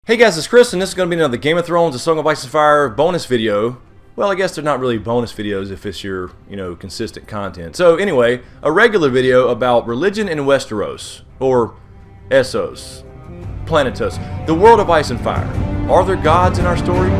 Hey guys, it's Chris, and this is going to be another Game of Thrones, A Song of Ice and Fire bonus video. Well, I guess they're not really bonus videos if it's your, consistent content. So anyway, a regular video about religion in Westeros, or Essos, Planetos, the world of Ice and Fire. Are there gods in our story?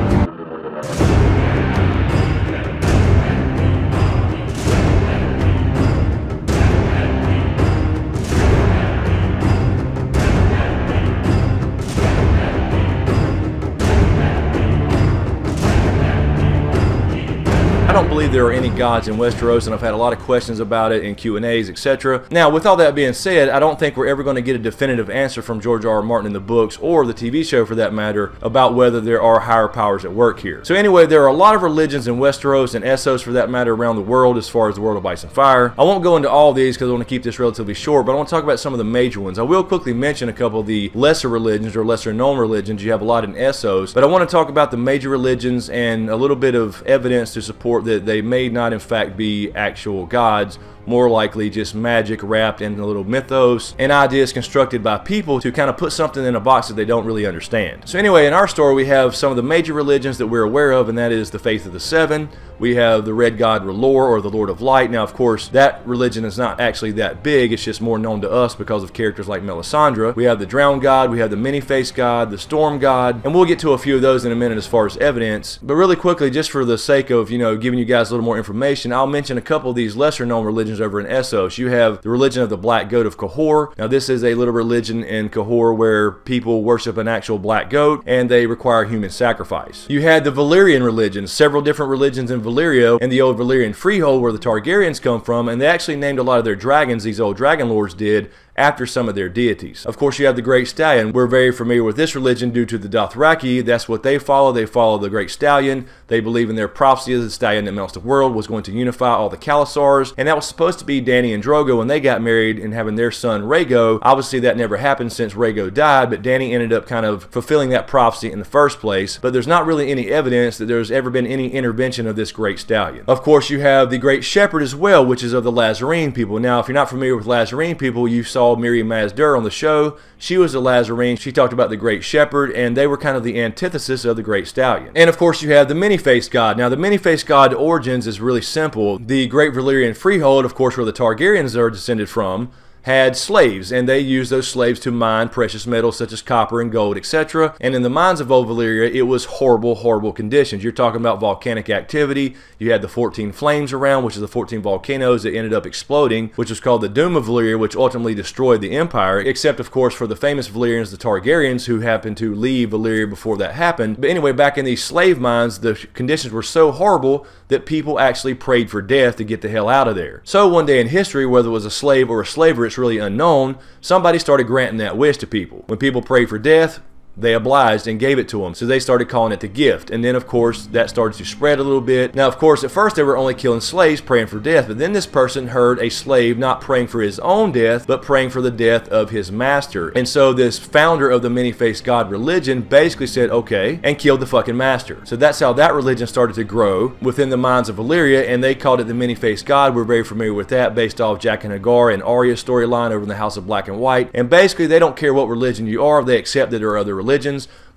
I don't believe there are any gods in Westeros, and I've had a lot of questions about it in Q&As, etc. Now, with all that being said, I don't think we're ever going to get a definitive answer from George R.R. Martin in the books, or the TV show for that matter, about whether there are higher powers at work here. So anyway, there are a lot of religions in Westeros, and Essos for that matter, around the world as far as the world of Ice and Fire. I won't go into all these because I want to keep this relatively short, but I want to talk about some of the major ones. I will quickly mention a couple of the lesser religions, or lesser known religions. You have a lot in Essos, but I want to talk about the major religions and a little bit of evidence to support that they may not in fact be actual gods, more likely just magic wrapped in a little mythos and ideas constructed by people to kind of put something in a box that they don't really understand. So anyway, in our story we have some of the major religions that we're aware of, and that is the Faith of the Seven. We have the Red God R'hllor, or the Lord of Light. Now of course that religion is not actually that big, it's just more known to us because of characters like Melisandre. We have the Drowned God, we have the Many-Faced God, the Storm God, and we'll get to a few of those in a minute as far as evidence. But really quickly, just for the sake of giving you guys a little more information, I'll mention a couple of these lesser known religions over in Essos. You have the religion of the Black Goat of Cahor. Now this is a little religion in Cahor where people worship an actual black goat and they require human sacrifice. You had the Valyrian religion, several different religions in Valyria and the old Valyrian freehold where the Targaryens come from, and they actually named a lot of their dragons, these old dragon lords did, after some of their deities. Of course, you have the Great Stallion. We're very familiar with this religion due to the Dothraki. That's what they follow. They follow the Great Stallion. They believe in their prophecy of the stallion that melts the world was going to unify all the Khalasars, and that was supposed to be Dany and Drogo when they got married and having their son Rhaego. Obviously, that never happened since Rhaego died, but Dany ended up kind of fulfilling that prophecy in the first place. But there's not really any evidence that there's ever been any intervention of this Great Stallion. Of course, you have the Great Shepherd as well, which is of the Lazarene people. Now, if you're not familiar with Lazarene people, you saw Miriam Mazdur on the show. She was a Lazarene. She talked about the Great Shepherd, and they were kind of the antithesis of the Great Stallion. And of course, you have the Many-Faced God. Now, the Many-Faced God origins is really simple. The Great Valyrian freehold, of course, where the Targaryens are descended from, had slaves, and they used those slaves to mine precious metals such as copper and gold, etc. And in the mines of old Valyria, it was horrible conditions. You're talking about volcanic activity. You had the 14 flames around, which is the 14 volcanoes that ended up exploding, which was called the Doom of Valyria, which ultimately destroyed the empire, except of course for the famous Valyrians, the Targaryens, who happened to leave Valyria before that happened. But anyway, back in these slave mines, the conditions were so horrible that people actually prayed for death to get the hell out of there. So one day in history, whether it was a slave or a slaver, it's really unknown, somebody started granting that wish to people. When people prayed for death, they obliged and gave it to them. So they started calling it the gift. And then of course that started to spread a little bit. Now of course at first they were only killing slaves praying for death, but then this person heard a slave not praying for his own death but praying for the death of his master. And so this founder of the Many-Faced God religion basically said okay, and killed the fucking master. So that's how that religion started to grow within the minds of Valyria, and they called it the Many-Faced God. We're very familiar with that based off Jack and Hagar and Arya's storyline over in the House of Black and White. And basically they don't care what religion you are, they accept that there are other religions,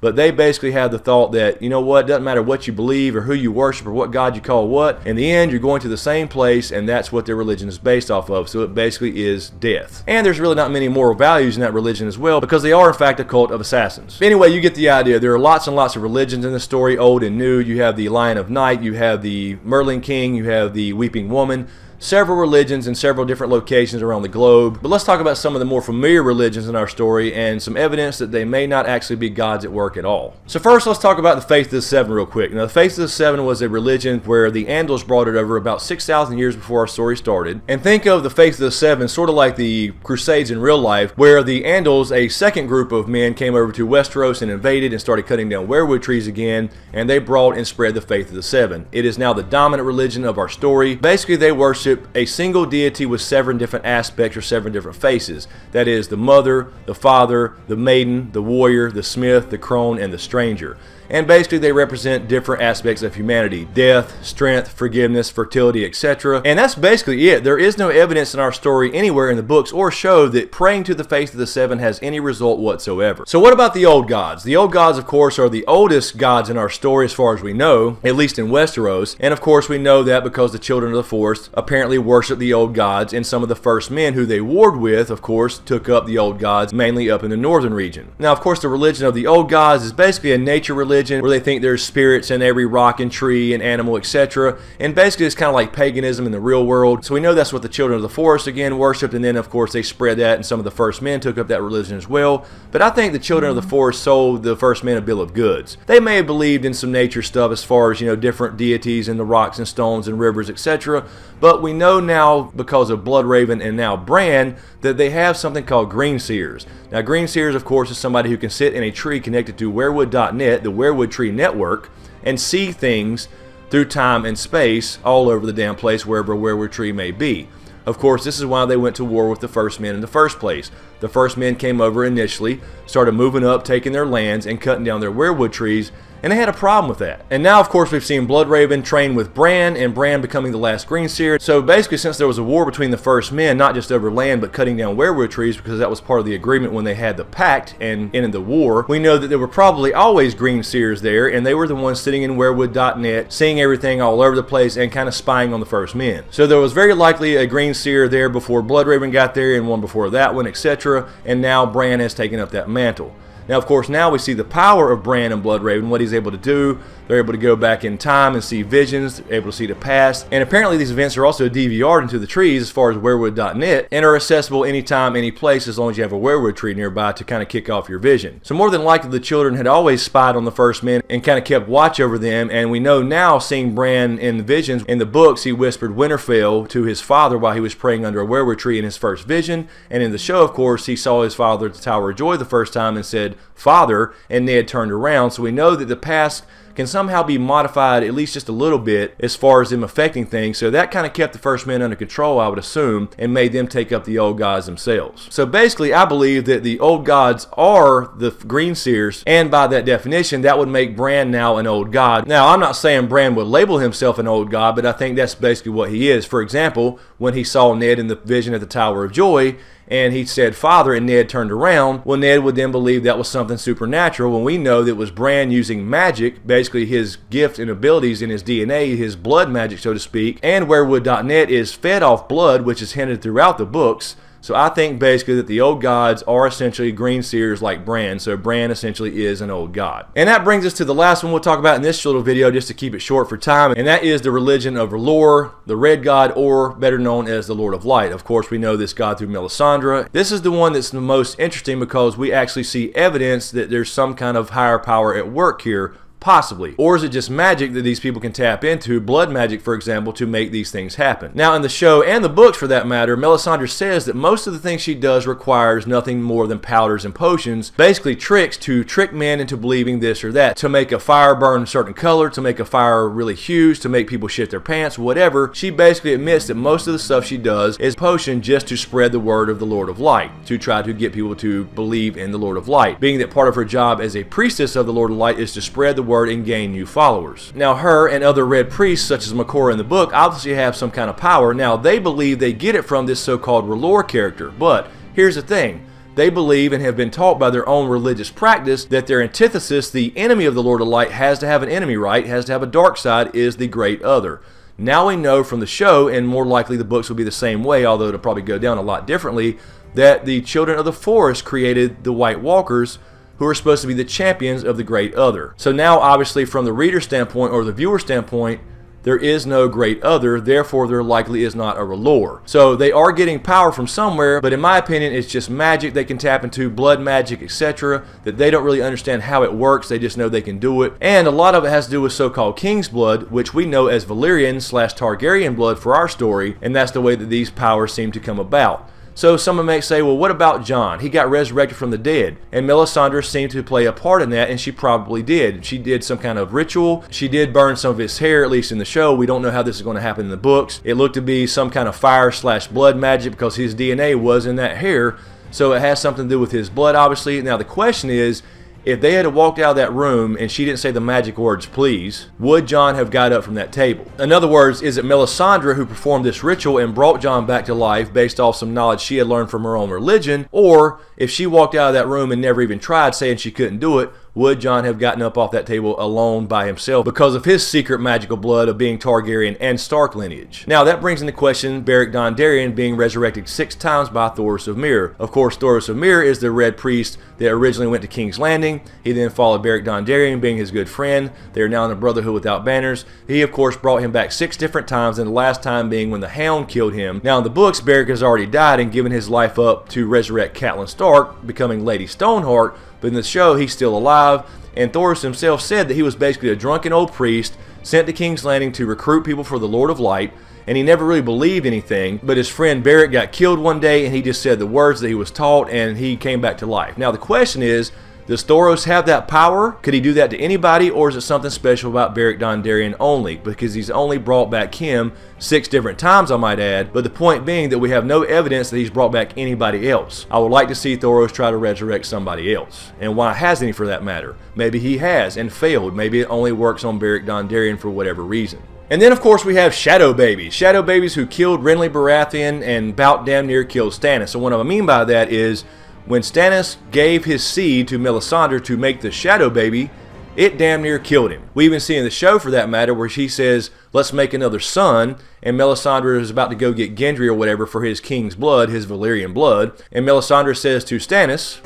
but they basically have the thought that, you know what, doesn't matter what you believe or who you worship or what God you call what, in the end you're going to the same place, and that's what their religion is based off of. So it basically is death. And there's really not many moral values in that religion as well, because they are in fact a cult of assassins. Anyway, you get the idea. There are lots and lots of religions in the story, old and new. You have the Lion of Night, you have the Merling King, you have the Weeping Woman. Several religions in several different locations around the globe. But let's talk about some of the more familiar religions in our story and some evidence that they may not actually be gods at work at all. So first, let's talk about the Faith of the Seven real quick. Now, the Faith of the Seven was a religion where the Andals brought it over about 6,000 years before our story started. And think of the Faith of the Seven sort of like the Crusades in real life, where the Andals, a second group of men, came over to Westeros and invaded and started cutting down weirwood trees again, and they brought and spread the Faith of the Seven. It is now the dominant religion of our story. Basically, they worship worship a single deity with 7 different aspects or 7 different faces. That is the mother, the father, the maiden, the warrior, the smith, the crone, and the stranger. And basically they represent different aspects of humanity: death, strength, forgiveness, fertility, etc. And that's basically it. There is no evidence in our story anywhere in the books or show that praying to the face of the 7 has any result whatsoever. So what about the old gods? The old gods, of course, are the oldest gods in our story as far as we know, at least in Westeros. And of course we know that because the children of the forest apparently worship the old gods, and some of the first men who they warred with, of course, took up the old gods, mainly up in the northern region. Now, of course, the religion of the old gods is basically a nature religion where they think there's spirits in every rock and tree and animal, etc. And basically it's kind of like paganism in the real world. So we know that's what the children of the forest again worshipped, and then of course they spread that, and some of the first men took up that religion as well. But I think the children of the forest sold the first men a bill of goods. They may have believed in some nature stuff as far as, different deities in the rocks and stones and rivers, etc. But we know now, because of Bloodraven and now Bran, that they have something called green seers. Now, green seers, of course, is somebody who can sit in a tree connected to werewood.net, the Werewood Tree Network, and see things through time and space all over the damn place, wherever a werewood tree may be. Of course, this is why they went to war with the first men in the first place. The first men came over initially, started moving up, taking their lands, and cutting down their werewood trees, and they had a problem with that. And now, of course, we've seen Bloodraven train with Bran, and Bran becoming the last green seer. So basically, since there was a war between the first men, not just over land, but cutting down werewood trees, because that was part of the agreement when they had the pact and ended the war, we know that there were probably always green seers there, and they were the ones sitting in werewood.net, seeing everything all over the place and kind of spying on the first men. So there was very likely a green seer there before Bloodraven got there, and one before that one, etc. And now Bran has taken up that mantle. Now, of course, now we see the power of Bran and Bloodraven, what he's able to do. They're able to go back in time and see visions, able to see the past. And apparently these events are also DVR'd into the trees as far as werewood.net, and are accessible anytime, any place, as long as you have a werewood tree nearby to kind of kick off your vision. So more than likely the children had always spied on the first men and kind of kept watch over them. And we know now, seeing Bran in the visions, in the books, he whispered Winterfell to his father while he was praying under a werewood tree in his first vision. And in the show, of course, he saw his father at the Tower of Joy the first time and said, "Father," and Ned turned around. So we know that the past can somehow be modified at least just a little bit as far as them affecting things. So that kind of kept the first men under control, I would assume, and made them take up the old gods themselves. So basically, I believe that the old gods are the green seers, and by that definition, that would make Bran now an old god. Now, I'm not saying Bran would label himself an old god, but I think that's basically what he is. For example, when he saw Ned in the vision at the Tower of Joy, and he said "Father," and Ned turned around, well, Ned would then believe that was something supernatural, when we know that it was Bran using magic, basically his gift and abilities in his DNA, his blood magic, so to speak. And werewood.net is fed off blood, which is hinted throughout the books. So I think basically that the old gods are essentially green seers like Bran, so Bran essentially is an old god. And that brings us to the last one we'll talk about in this little video, just to keep it short for time, and that is the religion of R'hllor, the Red God, or better known as the Lord of Light. Of course, we know this god through Melisandre. This is the one that's the most interesting because we actually see evidence that there's some kind of higher power at work here, possibly. Or is it just magic that these people can tap into, blood magic for example, to make these things happen? Now in the show, and the books for that matter, Melisandre says that most of the things she does requires nothing more than powders and potions, basically tricks to trick men into believing this or that, to make a fire burn a certain color, to make a fire really huge, to make people shit their pants, whatever. She basically admits that most of the stuff she does is potion just to spread the word of the Lord of Light, to try to get people to believe in the Lord of Light, being that part of her job as a priestess of the Lord of Light is to spread the word and gain new followers. Now her and other red priests such as McWhorter in the book obviously have some kind of power. Now they believe they get it from this so-called R'hllor character, but here's the thing. They believe and have been taught by their own religious practice that their antithesis, the enemy of the Lord of Light, has to have an enemy, right? Has to have a dark side, is the great other. Now we know from the show, and more likely the books will be the same way, although it'll probably go down a lot differently, that the children of the forest created the White Walkers, who are supposed to be the champions of the great other. So now obviously from the reader standpoint or the viewer standpoint, there is no great other, therefore there likely is not a R'hllor. So they are getting power from somewhere, but in my opinion it's just magic they can tap into, blood magic, etc., that they don't really understand how it works, they just know they can do it. And a lot of it has to do with so-called King's blood, which we know as Valyrian / Targaryen blood for our story, and that's the way that these powers seem to come about. So someone may say, well, what about Jon? He got resurrected from the dead. And Melisandre seemed to play a part in that, and she probably did. She did some kind of ritual. She did burn some of his hair, at least in the show. We don't know how this is going to happen in the books. It looked to be some kind of fire/blood magic because his DNA was in that hair. So it has something to do with his blood, obviously. Now the question is, if they had walked out of that room and she didn't say the magic words, please, would Jon have got up from that table? In other words, is it Melisandre who performed this ritual and brought Jon back to life based off some knowledge she had learned from her own religion? Or if she walked out of that room and never even tried, saying she couldn't do it, would Jon have gotten up off that table alone by himself because of his secret magical blood of being Targaryen and Stark lineage? Now that brings into question Beric Dondarrion being resurrected 6 times by Thoros of Myr. Of course, Thoros of Myr is the Red Priest that originally went to King's Landing. He then followed Beric Dondarrion, being his good friend. They are now in a Brotherhood without banners. He of course brought him back 6 different times, and the last time being when the Hound killed him. Now in the books, Beric has already died and given his life up to resurrect Catelyn Stark, becoming Lady Stoneheart. But in the show, he's still alive, and Thoros himself said that he was basically a drunken old priest sent to King's Landing to recruit people for the Lord of Light, and he never really believed anything. But his friend Beric got killed one day, and he just said the words that he was taught, and he came back to life. Now the question is, does Thoros have that power? Could he do that to anybody, or is it something special about Beric Dondarrion only? Because he's only brought back him 6 different times, I might add, but the point being that we have no evidence that he's brought back anybody else. I would like to see Thoros try to resurrect somebody else. And why hasn't he, for that matter? Maybe he has and failed. Maybe it only works on Beric Dondarrion for whatever reason. And then of course we have Shadow Babies. Shadow Babies who killed Renly Baratheon and about damn near killed Stannis. So what I mean by that is, when Stannis gave his seed to Melisandre to make the Shadow Baby, it damn near killed him. We even see in the show, for that matter, where she says, let's make another son, and Melisandre is about to go get Gendry or whatever for his king's blood, his Valyrian blood, and Melisandre says to Stannis,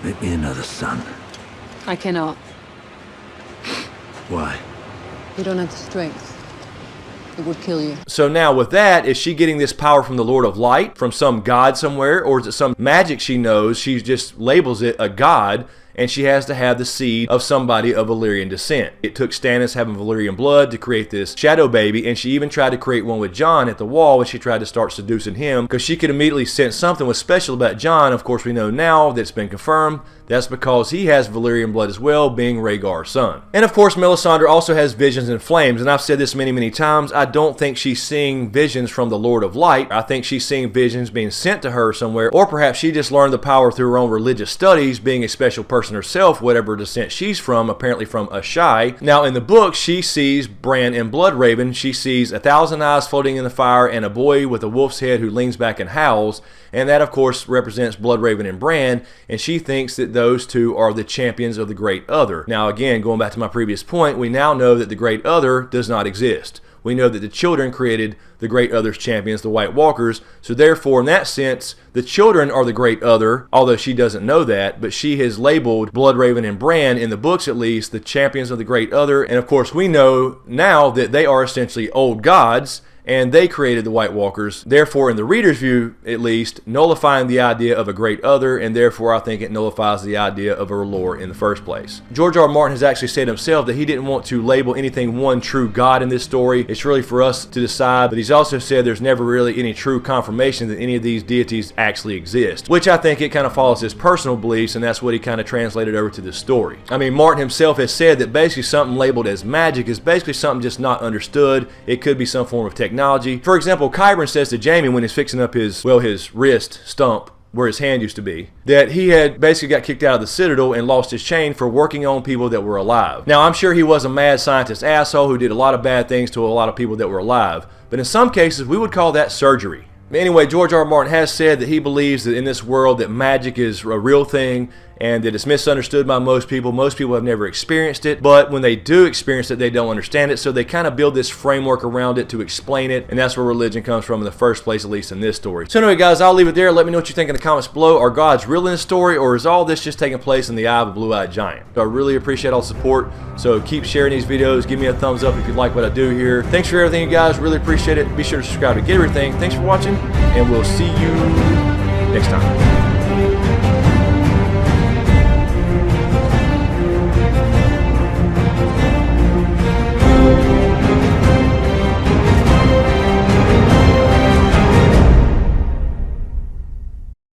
make me another son. I cannot. Why? You don't have the strength. It would kill you. So now with that, is she getting this power from the Lord of Light, from some god somewhere, or is it some magic she knows? She just labels it a god, and she has to have the seed of somebody of Valyrian descent. It took Stannis having Valyrian blood to create this Shadow Baby, and she even tried to create one with Jon at the wall when she tried to start seducing him, because she could immediately sense something was special about Jon. Of course, we know now that it's been confirmed. That's because he has Valyrian blood as well, being Rhaegar's son. And of course, Melisandre also has visions and flames, and I've said this many, many times. I don't think she's seeing visions from the Lord of Light. I think she's seeing visions being sent to her somewhere, or perhaps she just learned the power through her own religious studies, being a special person herself, whatever descent she's from, apparently from Ashai. Now, in the book, she sees Bran and Bloodraven. She sees 1,000 eyes floating in the fire and a boy with a wolf's head who leans back and howls, and that, of course, represents Bloodraven and Bran, and she thinks that those two are the champions of the Great Other. Now, again, going back to my previous point, we now know that the Great Other does not exist. We know that the children created the Great Other's champions, the White Walkers, so therefore, in that sense, the children are the Great Other, although she doesn't know that, but she has labeled Bloodraven and Bran, in the books at least, the champions of the Great Other, and of course, we know now that they are essentially old gods, and they created the White Walkers, therefore in the reader's view at least, nullifying the idea of a Great Other, and therefore I think it nullifies the idea of her lore in the first place. George R. R. Martin has actually said himself that he didn't want to label anything one true God in this story. It's really for us to decide, but he's also said there's never really any true confirmation that any of these deities actually exist, which I think it kind of follows his personal beliefs, and that's what he kind of translated over to this story. I mean, Martin himself has said that basically something labeled as magic is basically something just not understood. It could be some form of technology. For example, Qyburn says to Jaime when he's fixing up his wrist stump where his hand used to be, that he had basically got kicked out of the Citadel and lost his chain for working on people that were alive. Now, I'm sure he was a mad scientist asshole who did a lot of bad things to a lot of people that were alive, but in some cases, we would call that surgery. Anyway, George R. R. Martin has said that he believes that in this world that magic is a real thing and that it's misunderstood by most people. Most people have never experienced it, but when they do experience it, they don't understand it, so they kind of build this framework around it to explain it, and that's where religion comes from in the first place, at least in this story. So anyway, guys, I'll leave it there. Let me know what you think in the comments below. Are gods real in this story, or is all this just taking place in the eye of a blue-eyed giant? So I really appreciate all the support, so keep sharing these videos. Give me a thumbs up if you like what I do here. Thanks for everything, you guys. Really appreciate it. Be sure to subscribe to get everything. Thanks for watching, and we'll see you next time.